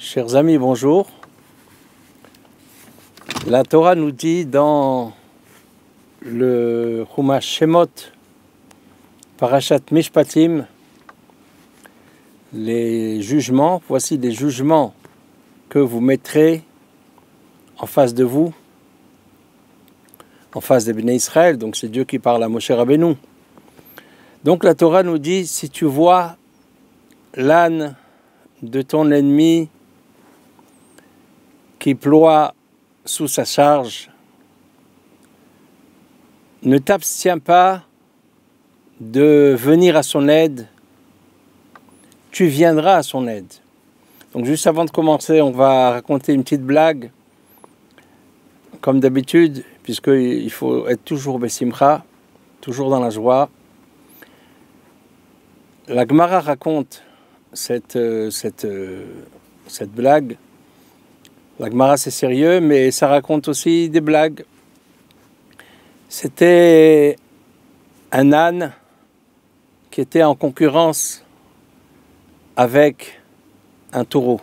Chers amis, bonjour. La Torah nous dit dans le Chumash Shemot, Parashat Mishpatim, les jugements, voici les jugements que vous mettrez en face de vous, en face des Bnei Israël, donc c'est Dieu qui parle à Moshe Rabbeinu. Donc la Torah nous dit, si tu vois l'âne de ton ennemi qui ploie sous sa charge, ne t'abstiens pas de venir à son aide, tu viendras à son aide. Donc juste avant de commencer, on va raconter une petite blague, comme d'habitude, puisqu'il faut être toujours besimcha, toujours dans la joie. La Gemara raconte cette blague. La Gemara c'est sérieux, mais ça raconte aussi des blagues. C'était un âne qui était en concurrence avec un taureau.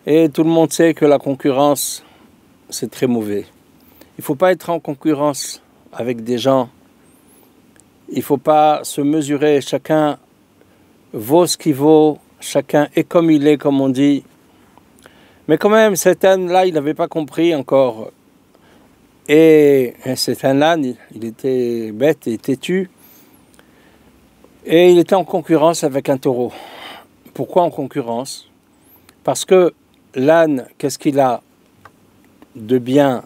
Et tout le monde sait que la concurrence, c'est très mauvais. Il ne faut pas être en concurrence avec des gens. Il ne faut pas se mesurer. Chacun vaut ce qu'il vaut. Chacun est comme il est, comme on dit. Mais quand même, cet âne-là, il n'avait pas compris encore. Et c'est un âne, il était bête et têtu. Et il était en concurrence avec un taureau. Pourquoi en concurrence? Parce que l'âne, qu'est-ce qu'il a de bien?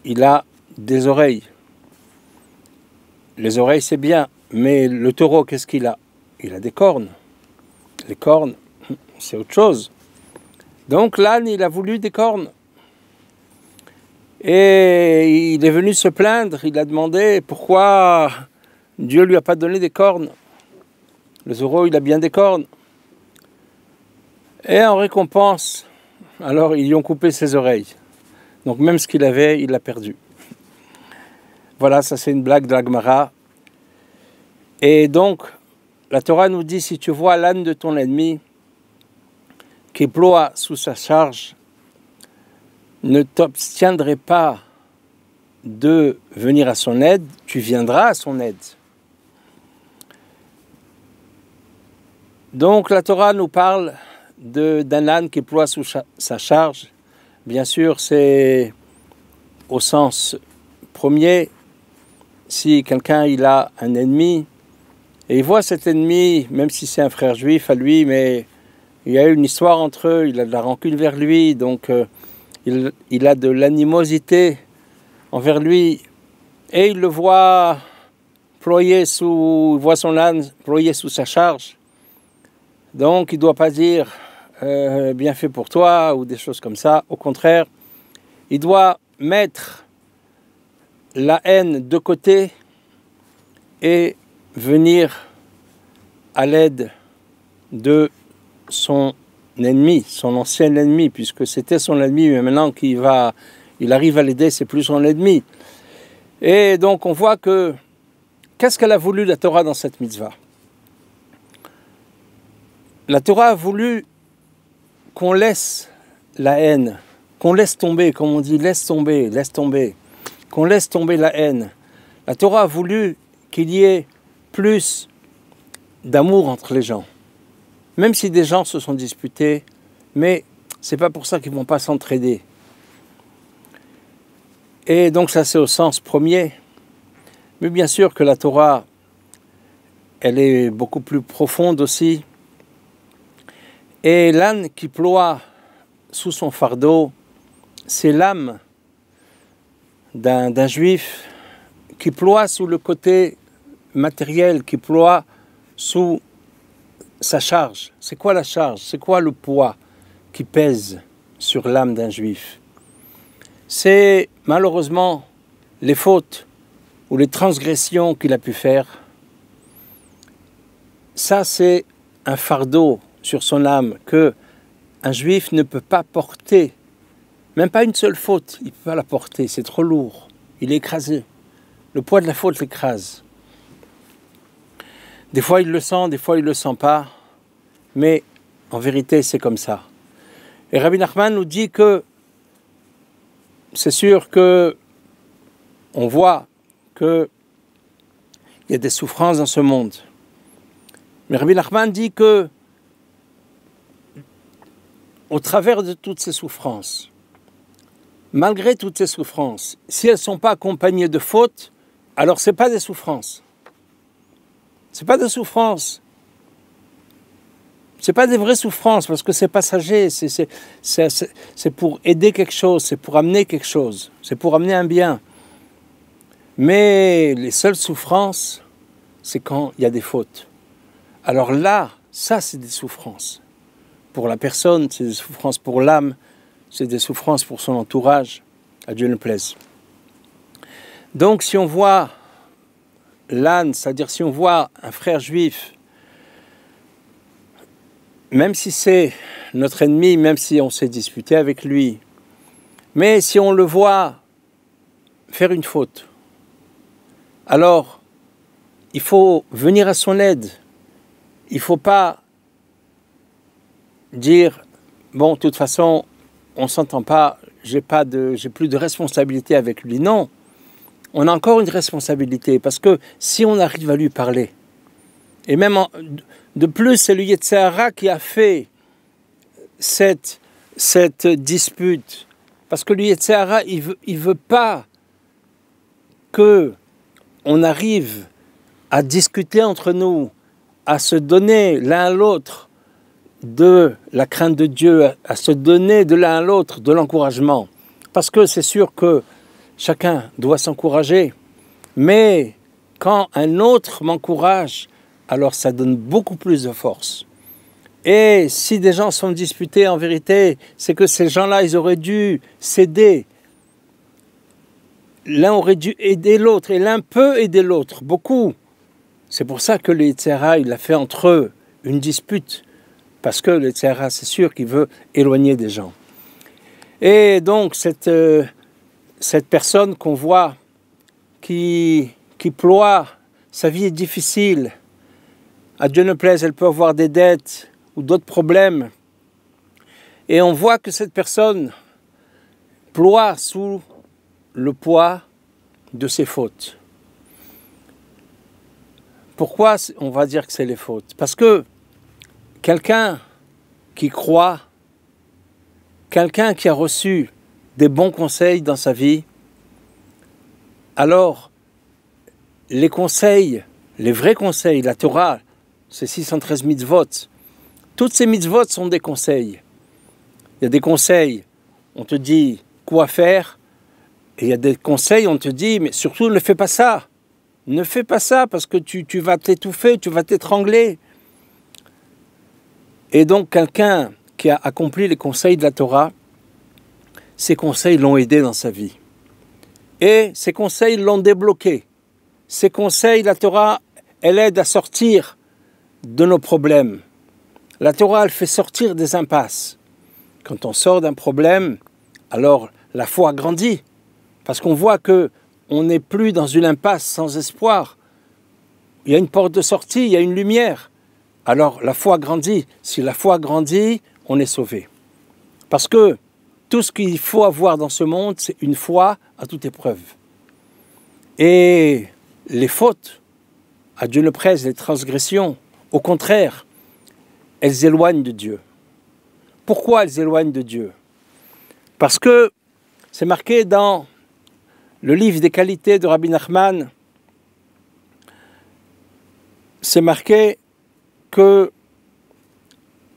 Il a des oreilles. Les oreilles, c'est bien. Mais le taureau, qu'est-ce qu'il a? Il a des cornes. Les cornes, c'est autre chose. Donc l'âne, il a voulu des cornes. Et il est venu se plaindre. Il a demandé pourquoi Dieu lui a pas donné des cornes. Le taureau, il a bien des cornes. Et en récompense, alors ils lui ont coupé ses oreilles. Donc même ce qu'il avait, il l'a perdu. Voilà, ça c'est une blague de la Gemara. Et donc, la Torah nous dit, si tu vois l'âne de ton ennemi qui ploie sous sa charge, ne t'abstiendrai pas de venir à son aide, tu viendras à son aide. Donc la Torah nous parle d'un âne qui ploie sous sa charge. Bien sûr, c'est au sens premier. Si quelqu'un il a un ennemi, et il voit cet ennemi, même si c'est un frère juif à lui, mais il y a eu une histoire entre eux, il a de la rancune vers lui, donc il a de l'animosité envers lui, et il le voit il voit son âne ployer sous sa charge. Donc il ne doit pas dire bien fait pour toi ou des choses comme ça. Au contraire, il doit mettre la haine de côté et venir à l'aide de son ennemi, son ancien ennemi, puisque c'était son ennemi, mais maintenant il arrive à l'aider, c'est plus son ennemi. Et donc on voit que, qu'est-ce qu'elle a voulu la Torah dans cette mitzvah? La Torah a voulu qu'on laisse la haine, qu'on laisse tomber, comme on dit, laisse tomber, qu'on laisse tomber la haine. La Torah a voulu qu'il y ait plus d'amour entre les gens. Même si des gens se sont disputés, mais c'est pas pour ça qu'ils vont pas s'entraider. Et donc ça c'est au sens premier. Mais bien sûr que la Torah, elle est beaucoup plus profonde aussi. Et l'âne qui ploie sous son fardeau, c'est l'âme d'un juif qui ploie sous le côté matériel, qui ploie sous sa charge. C'est quoi la charge? C'est quoi le poids qui pèse sur l'âme d'un juif? C'est malheureusement les fautes ou les transgressions qu'il a pu faire. Ça, c'est un fardeau sur son âme que un juif ne peut pas porter. Même pas une seule faute, il ne peut pas la porter, c'est trop lourd. Il est écrasé. Le poids de la faute l'écrase. Des fois il le sent, des fois il ne le sent pas. Mais en vérité, c'est comme ça. Et Rabbi Nachman nous dit que c'est sûr que on voit qu'il y a des souffrances dans ce monde. Mais Rabbi Nachman dit que au travers de toutes ces souffrances, malgré toutes ces souffrances, si elles ne sont pas accompagnées de fautes, alors ce n'est pas des souffrances. Ce n'est pas des souffrances. Ce n'est pas des vraies souffrances parce que c'est passager, c'est pour aider quelque chose, c'est pour amener quelque chose, c'est pour amener un bien. Mais les seules souffrances, c'est quand il y a des fautes. Alors là, ça c'est des souffrances. Pour la personne, c'est des souffrances pour l'âme, c'est des souffrances pour son entourage, à Dieu ne plaise. Donc si on voit l'âne, c'est-à-dire si on voit un frère juif, même si c'est notre ennemi, même si on s'est disputé avec lui, mais si on le voit faire une faute, alors il faut venir à son aide. Il ne faut pas dire, bon, de toute façon, on ne s'entend pas, j'ai plus de responsabilité avec lui. Non, on a encore une responsabilité, parce que si on arrive à lui parler, et même de plus, c'est le Yetzer Hara qui a fait cette dispute, parce que le Yetzer Hara, il veut pas que on arrive à discuter entre nous, à se donner l'un à l'autre de la crainte de Dieu, à se donner de l'un à l'autre de l'encouragement. Parce que c'est sûr que chacun doit s'encourager, mais quand un autre m'encourage, alors ça donne beaucoup plus de force. Et si des gens sont disputés, en vérité, c'est que ces gens-là, ils auraient dû s'aider. L'un aurait dû aider l'autre, et l'un peut aider l'autre, beaucoup. C'est pour ça que le Yetzer Hara, il a fait entre eux une dispute. Parce que le Yetzer Hara, c'est sûr qu'il veut éloigner des gens. Et donc, cette personne qu'on voit, qui ploie, sa vie est difficile. À Dieu ne plaise, elle peut avoir des dettes ou d'autres problèmes. Et on voit que cette personne ploie sous le poids de ses fautes. Pourquoi on va dire que c'est les fautes? Parce que quelqu'un qui croit, quelqu'un qui a reçu des bons conseils dans sa vie, alors les conseils, les vrais conseils, la Torah, c'est 613 mitzvot, toutes ces mitzvot sont des conseils. Il y a des conseils, on te dit quoi faire, et il y a des conseils, on te dit, mais surtout ne fais pas ça. Ne fais pas ça parce que tu vas t'étouffer, tu vas t'étrangler. Et donc quelqu'un qui a accompli les conseils de la Torah, ces conseils l'ont aidé dans sa vie. Et ces conseils l'ont débloqué. Ces conseils, la Torah, elle aide à sortir de nos problèmes. La Torah, elle fait sortir des impasses. Quand on sort d'un problème, alors la foi grandit. Parce qu'on voit que on n'est plus dans une impasse sans espoir. Il y a une porte de sortie, il y a une lumière. Alors la foi grandit. Si la foi grandit, on est sauvé. Parce que tout ce qu'il faut avoir dans ce monde, c'est une foi à toute épreuve. Et les fautes, à Dieu ne plaise, les transgressions, au contraire, elles éloignent de Dieu. Pourquoi elles éloignent de Dieu? Parce que c'est marqué dans le livre des qualités de Rabbi Nachman, c'est marqué que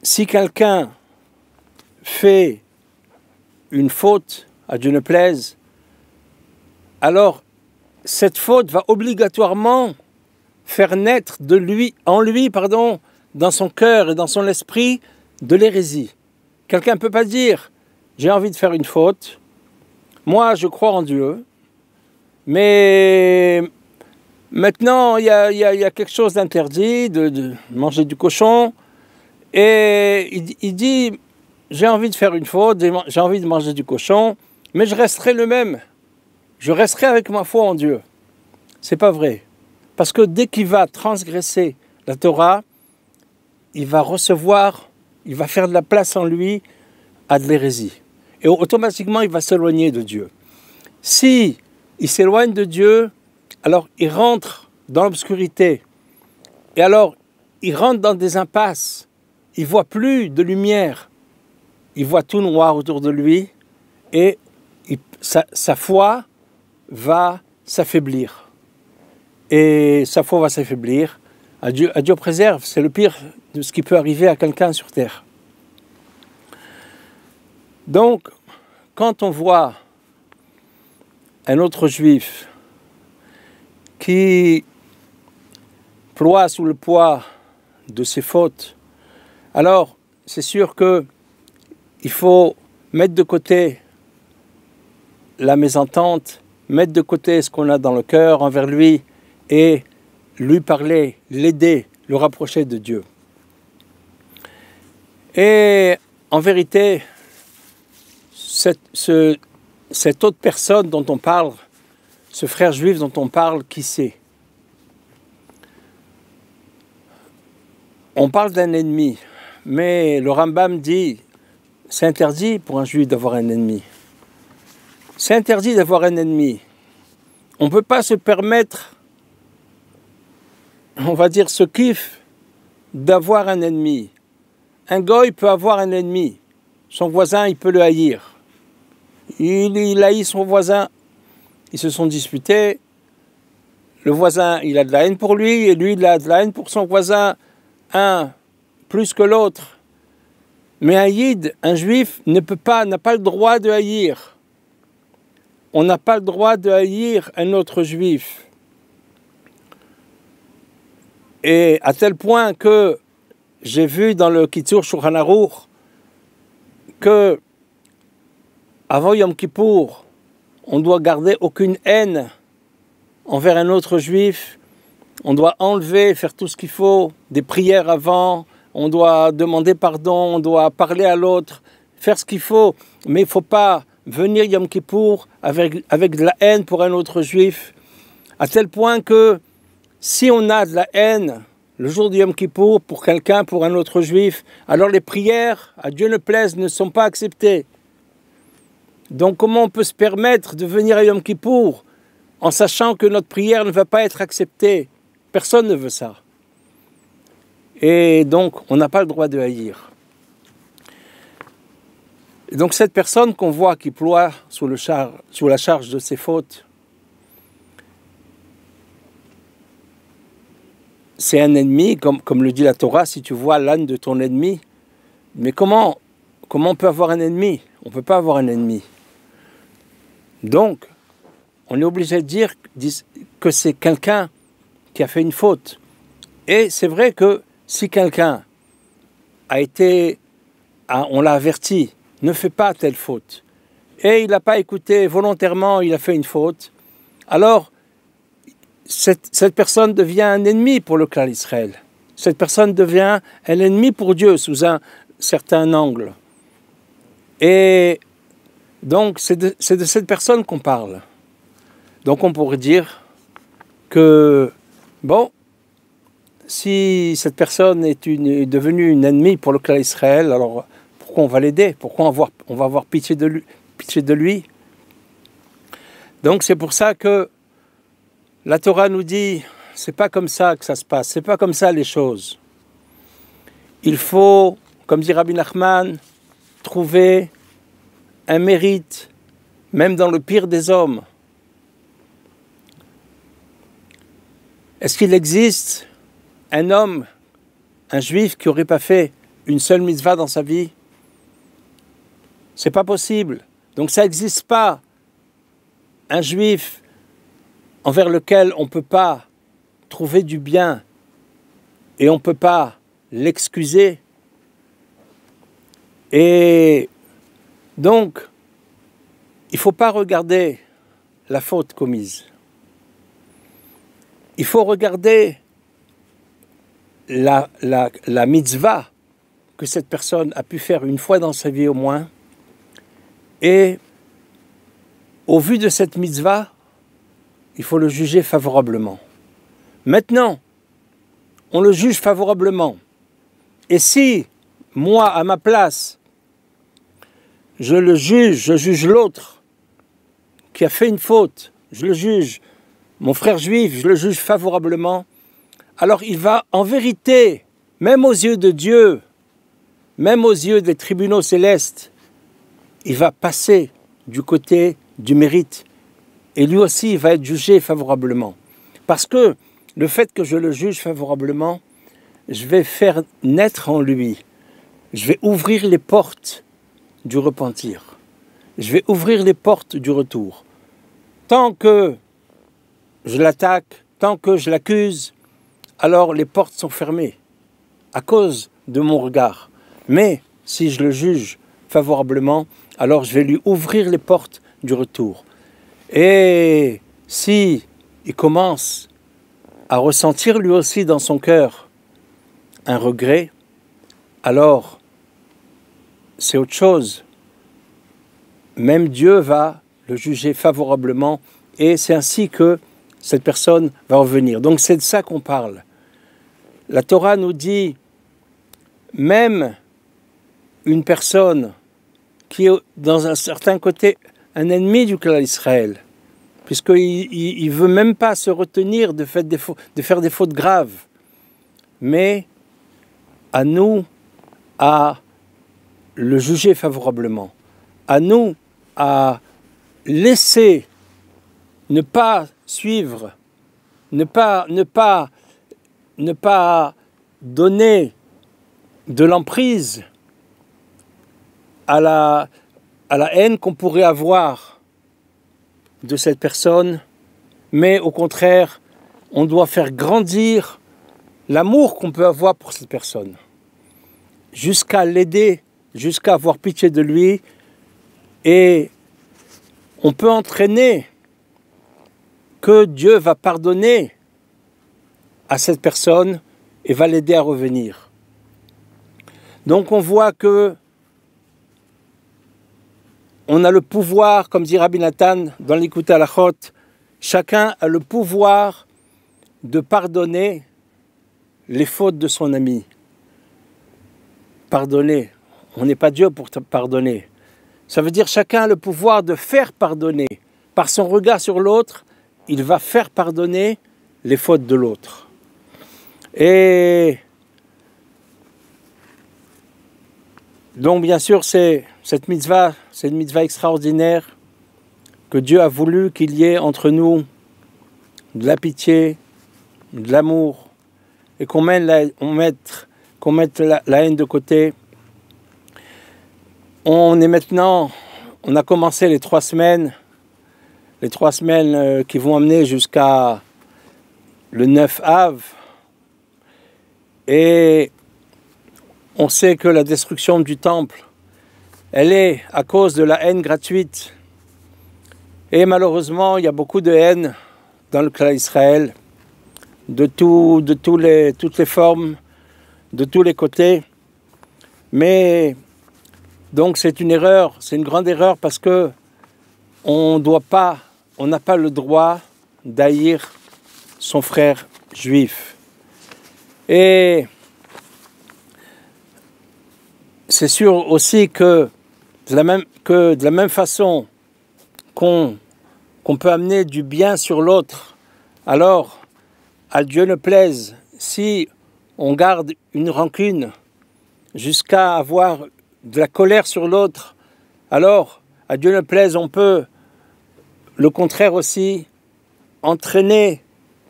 si quelqu'un fait une faute, à Dieu ne plaise, alors cette faute va obligatoirement faire naître en lui, dans son cœur et dans son esprit, de l'hérésie. Quelqu'un ne peut pas dire, j'ai envie de faire une faute, moi je crois en Dieu, mais maintenant il y a quelque chose d'interdit, de manger du cochon, et il dit, j'ai envie de faire une faute, j'ai envie de manger du cochon, mais je resterai le même. Je resterai avec ma foi en Dieu. C'est pas vrai. Parce que dès qu'il va transgresser la Torah, il va recevoir il va faire de la place en lui à de l'hérésie. Et automatiquement, il va s'éloigner de Dieu. Si il s'éloigne de Dieu, alors il rentre dans l'obscurité. Et alors, il rentre dans des impasses. Il ne voit plus de lumière. Il voit tout noir autour de lui. Et sa foi va s'affaiblir. Et sa foi va s'affaiblir. Dieu préserve. C'est le pire de ce qui peut arriver à quelqu'un sur terre. Donc, quand on voit un autre juif qui ploie sous le poids de ses fautes, alors c'est sûr qu'il faut mettre de côté la mésentente, mettre de côté ce qu'on a dans le cœur envers lui et lui parler, l'aider, le rapprocher de Dieu. Et en vérité, cette autre personne dont on parle, ce frère juif dont on parle, qui c'est? On parle d'un ennemi, mais le Rambam dit, c'est interdit pour un juif d'avoir un ennemi. C'est interdit d'avoir un ennemi. On ne peut pas se permettre, on va dire, ce kiff d'avoir un ennemi. Un goy peut avoir un ennemi. Son voisin, il peut le haïr. Il haït son voisin. Ils se sont disputés. Le voisin, il a de la haine pour lui, et lui, il a de la haine pour son voisin. Un plus que l'autre. Mais un yid, un juif, n'a pas le droit de haïr. On n'a pas le droit de haïr un autre juif. Et à tel point que j'ai vu dans le Kitzur Shulchan Aruch que avant Yom Kippour, on doit garder aucune haine envers un autre juif. On doit enlever, faire tout ce qu'il faut, des prières avant, on doit demander pardon, on doit parler à l'autre, faire ce qu'il faut, mais il ne faut pas venir Yom Kippour avec de la haine pour un autre juif, à tel point que si on a de la haine le jour de Yom Kippour pour quelqu'un, pour un autre juif, alors les prières, à Dieu ne plaise, ne sont pas acceptées. Donc comment on peut se permettre de venir à Yom Kippour en sachant que notre prière ne va pas être acceptée? Personne ne veut ça. Et donc, on n'a pas le droit de haïr. Et donc, cette personne qu'on voit qui ploie sous la charge de ses fautes, c'est un ennemi, comme le dit la Torah, si tu vois l'âne de ton ennemi. Mais comment on peut avoir un ennemi? On ne peut pas avoir un ennemi. Donc, on est obligé de dire que c'est quelqu'un qui a fait une faute. Et c'est vrai que si quelqu'un on l'a averti, ne fais pas telle faute, et il n'a pas écouté volontairement, il a fait une faute, alors cette personne devient un ennemi pour le clan d'Israël. Cette personne devient un ennemi pour Dieu sous un certain angle. Et donc c'est de cette personne qu'on parle. Donc on pourrait dire que, bon, si cette personne est devenue une ennemie pour le clan d'Israël, alors pourquoi on va l'aider? Pourquoi on va avoir pitié de lui? Donc c'est pour ça que la Torah nous dit, c'est pas comme ça que ça se passe, c'est pas comme ça les choses. Il faut, comme dit Rabbi Nachman, trouver un mérite, même dans le pire des hommes. Est-ce qu'il existe un homme, un juif qui n'aurait pas fait une seule mitzvah dans sa vie? C'est pas possible. Donc ça n'existe pas un juif envers lequel on ne peut pas trouver du bien et on ne peut pas l'excuser. Et donc, il ne faut pas regarder la faute commise. Il faut regarder la mitzvah que cette personne a pu faire une fois dans sa vie au moins. Et au vu de cette mitzvah, il faut le juger favorablement. Maintenant, on le juge favorablement. Et si moi, à ma place, je juge l'autre qui a fait une faute, je le juge, mon frère juif, je le juge favorablement, alors il va en vérité, même aux yeux de Dieu, même aux yeux des tribunaux célestes, il va passer du côté du mérite. Et lui aussi, il va être jugé favorablement. Parce que le fait que je le juge favorablement, je vais faire naître en lui, je vais ouvrir les portes du repentir. Je vais ouvrir les portes du retour. Tant que je l'attaque, tant que je l'accuse, alors les portes sont fermées à cause de mon regard. Mais si je le juge favorablement, alors je vais lui ouvrir les portes du retour. Et si il commence à ressentir lui aussi dans son cœur un regret, alors c'est autre chose. Même Dieu va le juger favorablement et c'est ainsi que cette personne va revenir. Donc c'est de ça qu'on parle. La Torah nous dit, même une personne qui est dans un certain côté un ennemi du clan d'Israël, puisqu'il ne veut même pas se retenir de faire des fautes graves, mais à nous à le juger favorablement, à nous à laisser, ne pas suivre, ne pas donner de l'emprise à la haine qu'on pourrait avoir de cette personne, mais au contraire, on doit faire grandir l'amour qu'on peut avoir pour cette personne, jusqu'à l'aider, jusqu'à avoir pitié de lui, et on peut entraîner que Dieu va pardonner à cette personne et va l'aider à revenir. Donc on voit que on a le pouvoir, comme dit Rabbi Nathan dans l'Ikutei Halachot, chacun a le pouvoir de pardonner les fautes de son ami. Pardonner, on n'est pas Dieu pour pardonner. Ça veut dire chacun a le pouvoir de faire pardonner. Par son regard sur l'autre, il va faire pardonner les fautes de l'autre. Et donc bien sûr, cette mitzvah, c'est une mitzvah extraordinaire que Dieu a voulu qu'il y ait entre nous de la pitié, de l'amour, et qu'on mette la haine de côté. On a commencé les 3 semaines qui vont amener jusqu'à le 9 Av, et on sait que la destruction du temple, elle est à cause de la haine gratuite. Et malheureusement, il y a beaucoup de haine dans le clan d'Israël, de toutes les formes, de tous les côtés. Mais donc c'est une erreur, c'est une grande erreur parce que on n'a pas le droit d'haïr son frère juif. Et c'est sûr aussi que de la même façon qu'on peut amener du bien sur l'autre, alors à Dieu ne plaise, si on garde une rancune jusqu'à avoir de la colère sur l'autre, alors à Dieu ne plaise, on peut le contraire aussi entraîner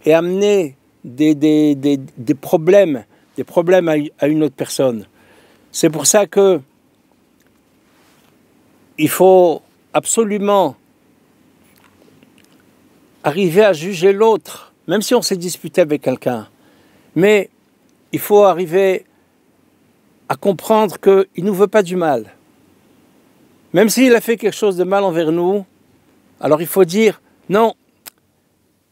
et amener des problèmes à une autre personne. C'est pour ça que il faut absolument arriver à juger l'autre, même si on s'est disputé avec quelqu'un. Mais il faut arriver à comprendre qu'il ne nous veut pas du mal. Même s'il a fait quelque chose de mal envers nous, alors il faut dire non,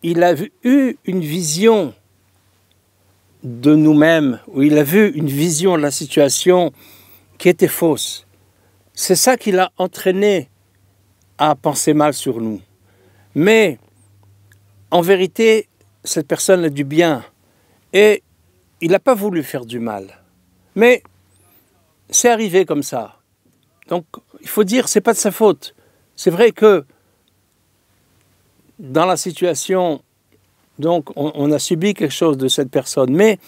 il a eu une vision de nous-mêmes, ou il a vu une vision de la situation qui était fausse. C'est ça qui l'a entraîné à penser mal sur nous. Mais en vérité, cette personne a du bien et il n'a pas voulu faire du mal. Mais c'est arrivé comme ça. Donc, il faut dire, c'est pas de sa faute. C'est vrai que dans la situation, donc, on a subi quelque chose de cette personne, mais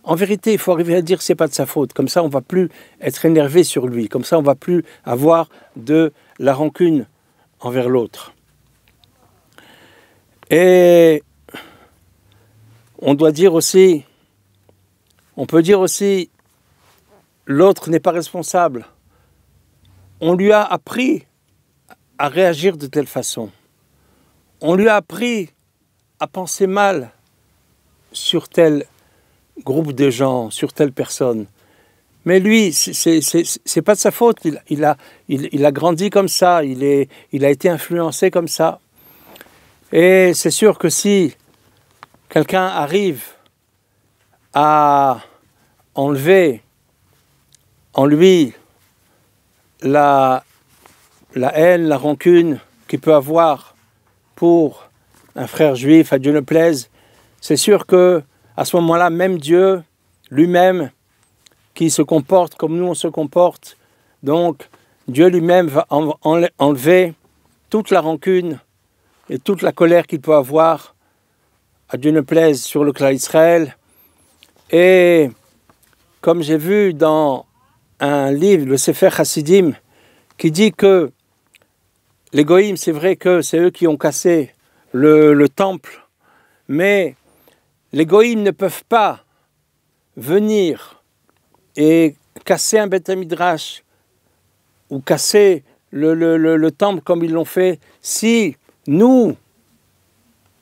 en vérité, il faut arriver à dire que c'est pas de sa faute. Comme ça, on va plus être énervé sur lui. Comme ça, on va plus avoir de la rancune envers l'autre. Et on doit dire aussi, on peut dire aussi, l'autre n'est pas responsable. On lui a appris à réagir de telle façon. On lui a appris à penser mal sur tel groupe de gens, sur telle personne. Mais lui, c'est pas de sa faute. Il a grandi comme ça. Il a été influencé comme ça. Et c'est sûr que si quelqu'un arrive à enlever en lui la haine, la rancune qu'il peut avoir pour un frère juif, à Dieu ne plaise, c'est sûr que à ce moment-là, même Dieu lui-même, qui se comporte comme nous on se comporte, donc Dieu lui-même va enlever toute la rancune et toute la colère qu'il peut avoir, à Dieu ne plaise, sur le clan Israël. Et comme j'ai vu dans un livre, le Sefer Hasidim, qui dit que les Goïms, c'est vrai que c'est eux qui ont cassé le temple, mais les Goïms ne peuvent pas venir et casser un Beth Midrash ou casser le temple comme ils l'ont fait si nous,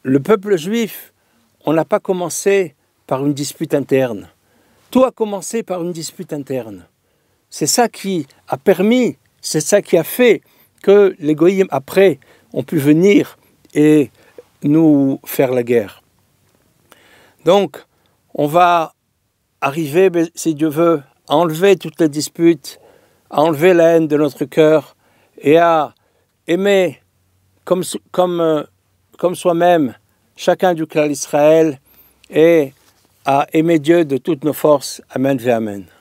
le peuple juif, on n'a pas commencé par une dispute interne. Tout a commencé par une dispute interne. C'est ça qui a permis, c'est ça qui a fait que les Goïms après ont pu venir et nous faire la guerre. Donc, on va arriver, si Dieu veut, à enlever toutes les disputes, à enlever la haine de notre cœur et à aimer comme soi-même chacun du clan d'Israël et à aimer Dieu de toutes nos forces. Amen ve Amen.